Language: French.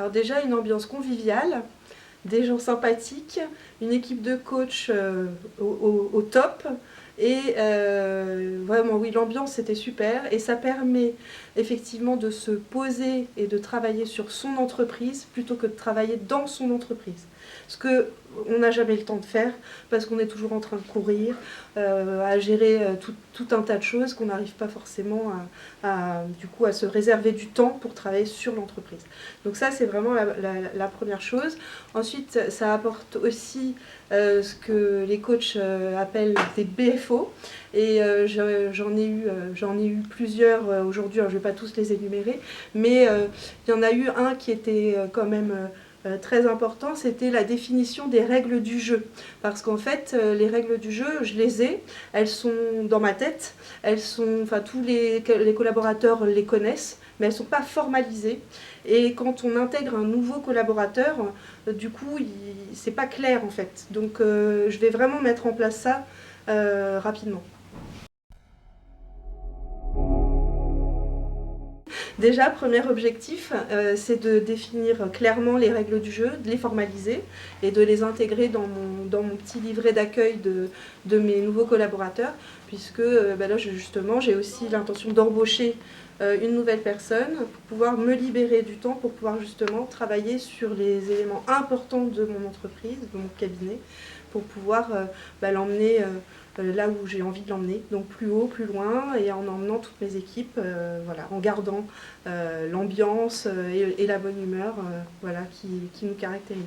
Alors déjà, une ambiance conviviale, des gens sympathiques, une équipe de coach au top. Et vraiment, oui, l'ambiance c'était super et ça permet effectivement de se poser et de travailler sur son entreprise plutôt que de travailler dans son entreprise. Ce qu'on n'a jamais le temps de faire parce qu'on est toujours en train de courir, à gérer tout un tas de choses qu'on n'arrive pas forcément du coup, à se réserver du temps pour travailler sur l'entreprise. Donc ça, c'est vraiment la première chose. Ensuite, ça apporte aussi ce que les coachs appellent des BFO. Et j'en ai eu plusieurs aujourd'hui, alors je ne vais pas tous les énumérer, mais il y en a eu un qui était quand même très important, c'était la définition des règles du jeu. Parce qu'en fait, les règles du jeu, je les ai, elles sont dans ma tête, tous les collaborateurs les connaissent, mais elles ne sont pas formalisées. Et quand on intègre un nouveau collaborateur, du coup, c'est pas clair en fait. Donc je vais vraiment mettre en place ça rapidement. Déjà, premier objectif, c'est de définir clairement les règles du jeu, de les formaliser et de les intégrer dans mon petit livret d'accueil de mes nouveaux collaborateurs, puisque là, justement, j'ai aussi l'intention d'embaucher une nouvelle personne pour pouvoir me libérer du temps, pour pouvoir justement travailler sur les éléments importants de mon entreprise, de mon cabinet, pour pouvoir l'emmener là où j'ai envie de l'emmener, donc plus haut, plus loin, et en emmenant toutes mes équipes, voilà, en gardant l'ambiance et la bonne humeur voilà, qui nous caractérise.